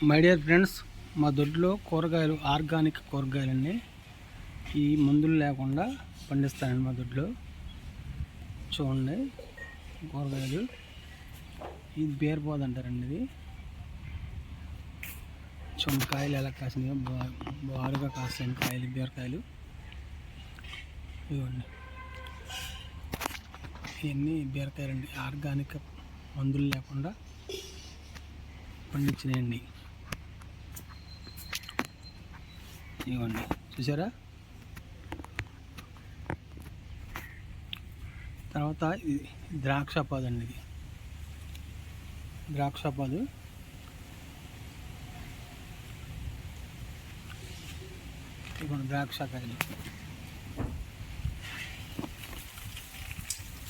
My dear friends, మా దొడ్లో కూరగాయలు ఆర్గానిక్ కూరగాయలన్నీ ఈ మందులు లేకుండా పండిస్తానండి. మా దొడ్లో చూడండి కూరగాయలు. ఇది బీరపోద అంటారండి. ఇది చూడండి కాయలు ఎలా కాసినాయో, బారుగా కాస్తాయి కాయలు, బీరకాయలు. ఇవ్వండి, ఇవన్నీ బీరకాయలండి, ఆర్గానిక్ మందులు లేకుండా పండించినాయండి. ఇవ్వండి, చూసారా. తర్వాత ఇది ద్రాక్ష పాదు అండి. ఇది ద్రాక్ష పాదు. ఇవ్వండి ద్రాక్షకాయలు.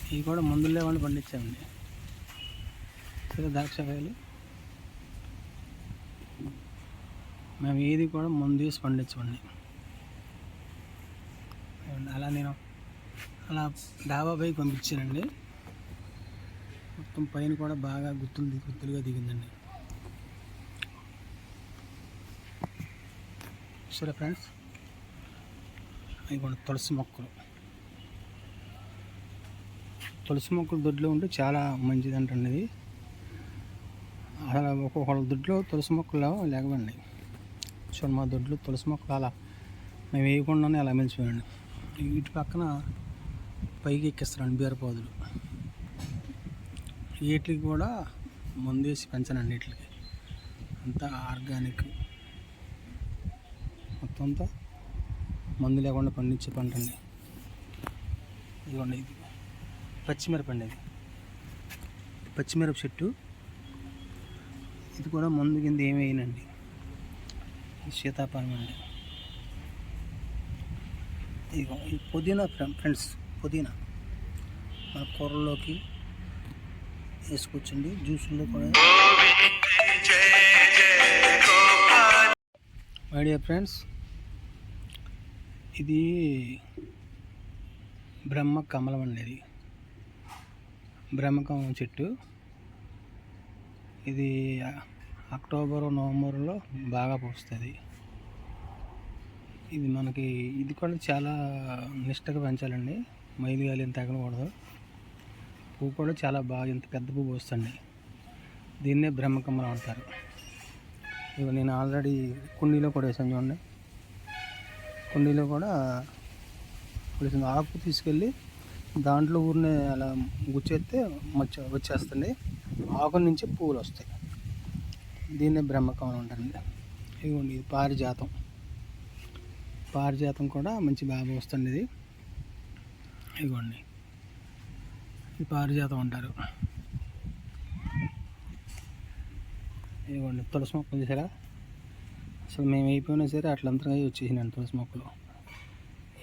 ఇవి కూడా మందులు లేకుండా పండించామండి. ద్రాక్షకాయలు మేము ఏది కూడా మందు వేసి పండించమండి. అలా నేను అలా డాబా పైకి పంపించానండి. మొత్తం పైన కూడా బాగా గుత్తులుగా దిగిందండి. సరే ఫ్రెండ్స్, అవి కూడా తులసి మొక్కలు దొడ్లో ఉంటే చాలా మంచిది అంటండి. ఇది అలా ఒక్కొక్కళ్ళ దొడ్లో తులసి మొక్కలు లేకపోండి. చూడండి, మా దొడ్లో తులసి మొక్కలు అలా మేము వేయకుండానే అలా మెలిచిపోయండి. ఇటు పక్కన పైకి ఎక్కిస్తారండి బీరపోదులు. వీటికి కూడా మందు వేసి పెంచనండి. వీటికి అంతా ఆర్గానిక్, మొత్తం అంతా మందు లేకుండా పండించే పంట అండి. ఇదిగోండి, ఇది పచ్చిమిరప అండి. ఇది పచ్చిమిరప చెట్టు. ఇది కూడా మందు కింద ఏమి వేయనండి. సీతాఫలం అండి. ఇదిగో ఈ పుదీనా ఫ్రెండ్స్, పుదీనా మన కూరల్లోకి వేసుకోవచ్చండి, జ్యూసుల్లో కూడా. మై డియర్ ఫ్రెండ్స్, ఇది బ్రహ్మ కమలం అండి. ఇది బ్రహ్మకమలం చెట్టు. ఇది అక్టోబర్ నవంబర్లో బాగా పూస్తుంది. ఇది మనకి ఇది కూడా చాలా నిష్టగా పెంచాలండి. మైలుగాలి ఎంత తగ్గకూడదు. పువ్వు కూడా చాలా బాగా, ఇంత పెద్ద పువ్వు వస్తుంది. దీన్నే బ్రహ్మకమలం అంటారు. ఇక నేను ఆల్రెడీ కుండీలో కూడా వేసాను చూడండి. కుండీలో కూడా వేసాను. ఆకు తీసుకెళ్ళి దాంట్లో ఊరినే అలా గుచ్చేస్తే వచ్చేస్తుంది. ఆకు నుంచి పువ్వులు వస్తాయి. దీన్నే బ్రహ్మకమలం అంటారండి. ఇదిగోండి, ఇది పారిజాతం కూడా మంచి బాగా వస్తుంది. ఇది ఇదిగోండి, ఇది పారిజాతం అంటారు. ఇదిగోండి తులసి మొక్కలు చూసారా. అసలు మేము అయిపోయినా సరే అట్లంతా వచ్చేసినాయండి తులసి మొక్కలు.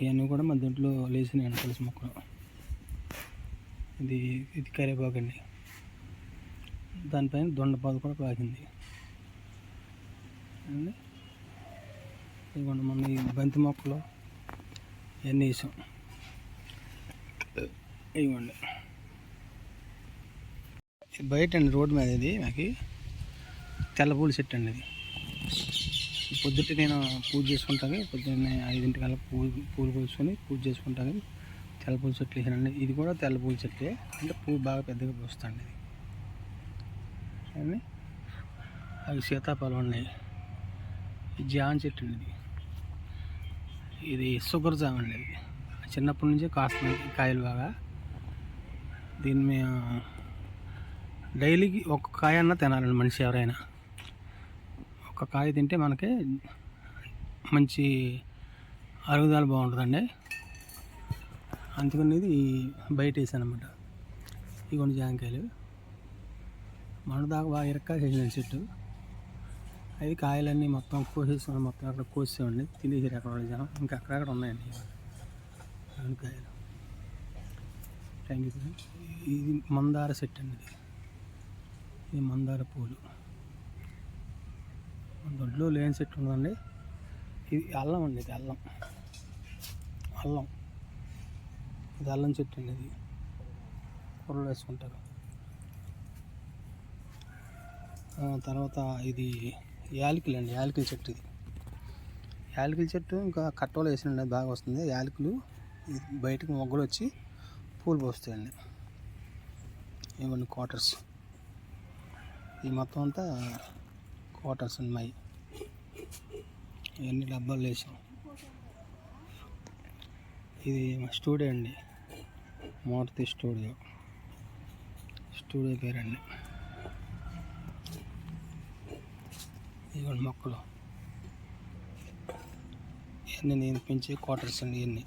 ఇవన్నీ కూడా మా దొడ్లో లేచినాయండి తులసి మొక్కలు. ఇది కరివేపాకు అండి. దానిపైన దొండపాదు కూడా పాకింది. ఇదిగోండి మొన్న ఈ బంతి మొక్కలు ఇవన్నీ వేసాం. ఇదిగోండి బయట అండి, రోడ్డు మీద. ఇది మాకు తెల్లపూల చెట్టు అండి. ఇది పొద్దుటే నేను పూజ చేసుకుంటాను. పొద్దున్నే 5 పూలు కోసుకొని పూజ చేసుకుంటాను. తెల్లపూల చెట్లు వేసానండి. ఇది కూడా తెల్లపూల చెట్టే, అంటే పువ్వు బాగా పెద్దగా పూస్తుంది. ఇది అవి సీతాఫలం ఉన్నాయి. ఈ జామ చెట్టు అండి. ఇది షుగర్ జామ అండి. ఇది చిన్నప్పటి నుంచే కాస్తుంది కాయలు బాగా. దీన్ని మేము డైలీకి ఒక కాయ అన్నా తినాలండి. మనిషి ఎవరైనా ఒక కాయ తింటే మనకి మంచి అరుగుదల బాగుంటుందండి. అందుకని ఇది బయట వేసాను అన్నమాట. ఇవన్నీ జాంకాయలు మన దాకా బాగా ఇరక్కాయ చేసిన చెట్టు. అవి కాయలన్నీ మొత్తం కోసేసుకుని మొత్తం అక్కడ కోసేవండి, తినేసారు అక్కడ జనం. ఇంకా అక్కడక్కడ ఉన్నాయండి కాయలు. Thank you. ఇది మందార చెట్టు అండి. ఇది మందార పూలు. దొడ్లో లేని చెట్టు ఉందండి. ఇది అల్లం అండి. ఇది అల్లం ఇది అల్లం చెట్టు అండి. ఇది కూరలు వేసుకుంటారు. తర్వాత ఇది యాలకులు అండి, యాలకుల చెట్టు ఇది. యాలకుల చెట్టు ఇంకా కట్టలో వేసినండి, బాగా వస్తుంది యాలకులు. బయటకు మొగ్గలు వచ్చి పూలు పోస్తాయండి. ఇవన్నీ క్వార్టర్స్, ఈ మొత్తం అంతా క్వార్టర్స్ ఉన్నాయి. ఇవన్నీ డబ్బాలు వేసాం. ఇది మా స్టూడియో అండి, మారుతి స్టూడియో పేరండి. ఇవన్నీ మొక్కలు, ఇవన్నీ నేను పెంచే క్వార్టర్స్ అండి. ఇవన్నీ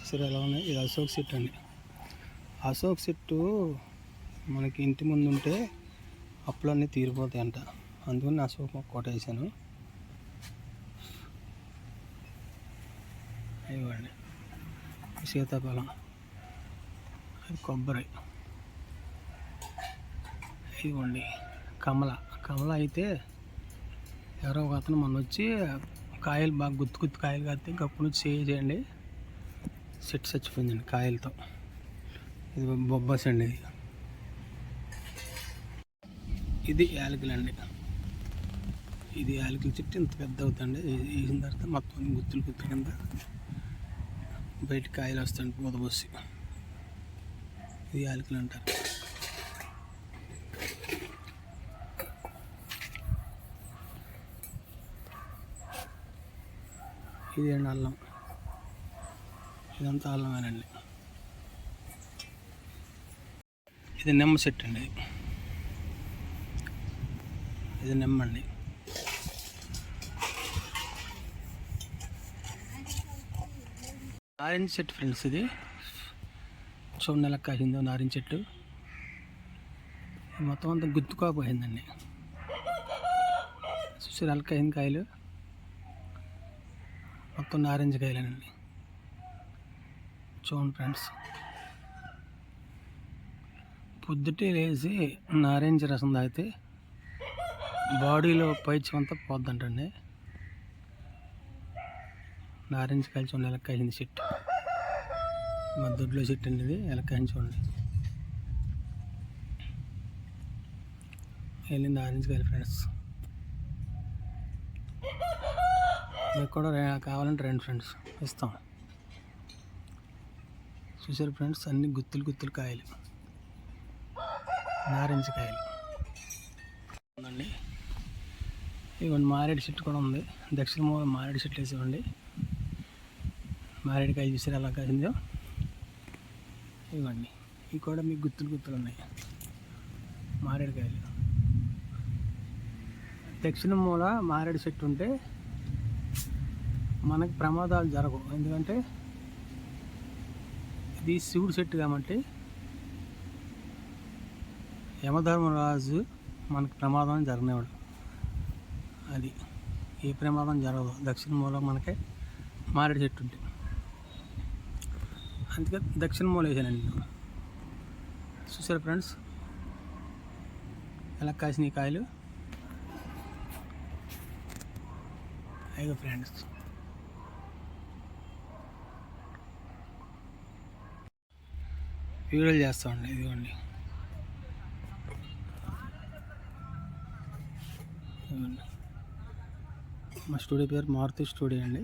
సరే ఎలా ఉన్నాయి. ఇది అశోక్ చెట్టు అండి. అశోక్ చెట్టు మనకి ఇంటి ముందు ఉంటే అప్పులన్నీ తీరిపోతాయి అంట, అందుకని అశోక్ మొక్క కోట వేసాను. ఇవ్వండి సీతాఫలం, అది కొబ్బరి. ఇవ్వండి కమల అయితే ఎవరో ఒక అతను మొన్న వచ్చి కాయలు బాగా గుత్తు కాయలు కాస్తే గప్పు నుంచి చేయండి, చెట్టు చచ్చిపోయిందండి కాయలతో. ఇది బొబ్బాస్ అండి. ఇది యాలకులు అండి. ఇది యాలకుల చెట్టు ఇంత పెద్ద అవుతుంది. వేసిన తర్వాత మొత్తం గుత్తులు కింద బయట కాయలు వస్తాయండి, పూత పోసి. ఇది యాలకులు అంటారు. ఇది అండి అల్లం, ఇదంతా అల్లమేనండి. ఇది నిమ్మ చెట్టు అండి, ఇది నిమ్మ అండి. నారింజ చెట్టు ఫ్రెండ్స్, ఇది చూడండి ఎలా కాసిందో నారింజ చెట్టు. మొత్తం అంతా గుత్తుకోపోయిందండి. చూసారు ఎలా కాసింది కాయలు, మొత్తం నారింజ కాయలేనండి. చూడండి ఫ్రెండ్స్, పొద్దుటే లేచి నారింజ రసం తాగితే బాడీలో పైచ్యం అంతా పోద్దంటండి. నారింజ కాయలు చూడండి ఎలా కాసింది చెట్టు, మా దొడ్లో చెట్టు అండి ఇది. ఎలా కాసింది చూడండి, వెళ్ళింది నారింజ కాయలు ఫ్రెండ్స్. మీకు కూడా కావాలంటే రండి ఫ్రెండ్స్, ఇస్తాం. చూసారు ఫ్రెండ్స్, అన్ని గుత్తులు కాయలు, నారింజ కాయలు ఉందండి. ఇవ్వండి మారేడు చెట్టు కూడా ఉంది. దక్షిణ మూల మారేడు చెట్లు వేసేవండి. మారేడు కాయ చూసారు ఎలా కాసిందో. ఇవ్వండి ఇవి కూడా మీకు గుత్తులు ఉన్నాయి మారేడు కాయలు. దక్షిణ మూల మారేడు చెట్టు ఉంటే మనకు ప్రమాదాలు జరగవు, ఎందుకంటే ఇది శివుడు చెట్టు కాబట్టి యమధర్మరాజు మనకు ప్రమాదం జరగనివాడు. అది ఏ ప్రమాదం జరగదు దక్షిణ మూల మనకి మారేడు చెట్టు ఉంటుంది. అందుకే దక్షిణ మూల వేసానండి. చూసారు ఫ్రెండ్స్ ఎలా కాసిన కాయలు. అయ్యో ఫ్రెండ్స్, వీడియోలు చేస్తామండి. ఇదిగోండి మా స్టూడియో పేరు మారుతి స్టూడియో అండి.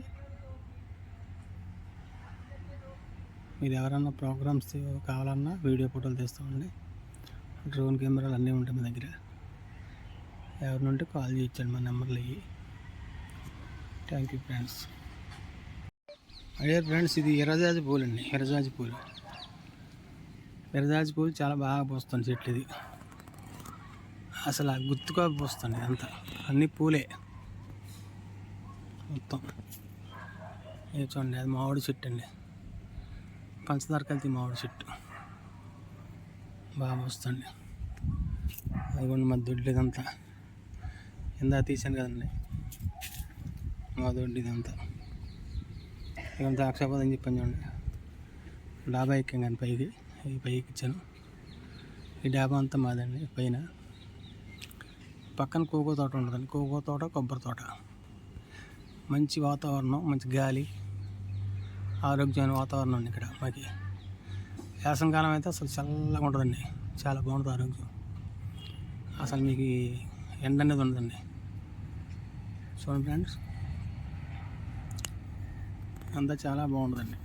మీరు ఎవరన్నా ప్రోగ్రామ్స్ కావాలన్నా వీడియో ఫోటోలు తీస్తామండి. డ్రోన్ కెమెరాలు అన్నీ ఉంటాయి మా దగ్గర. ఎవరినుంటే కాల్ చేయొచ్చండి మా నెంబర్లు ఇవి. Thank you friends. అయ్యే ఫ్రెండ్స్, ఇది ఎర్రజాజి పూలు అండి. ఎర్రజాజి పూలు చాలా బాగా పోస్తుంది చెట్లు. ఇది అసలు గుర్తుగా పోస్తుంది అంతా, అన్ని పూలే మొత్తం. ఇది చూడండి, అది మామిడి చెట్టు అండి. పంచదార కలిసి మామిడి చెట్టు బాగా వస్తుంది. అది కూడా మా దొడ్లు ఇదంతా ఇందా తీసాను కదండి, మా దొడ్డు ఇదంతా. ఇదంతా ద్రాక్షాపదని చెప్పాను చూడండి. డాబా ఎక్కాం కానీ పైకి ఇచ్చాను. ఈ డాబా అంతా మాదండి. పైన పక్కన కోకో తోట ఉంటుందండి. కోకో తోట, కొబ్బరి తోట. మంచి వాతావరణం, మంచి గాలి, ఆరోగ్యమైన వాతావరణం ఇక్కడ మాకి. వేసవికాలం అయితే అసలు చల్లగా ఉంటుందండి, చాలా బాగుంటుంది ఆరోగ్యం. అసలు మీకు ఎండ అనేది ఉండదండి. చూడండి ఫ్రెండ్స్, అంతా చాలా బాగుంటుందండి.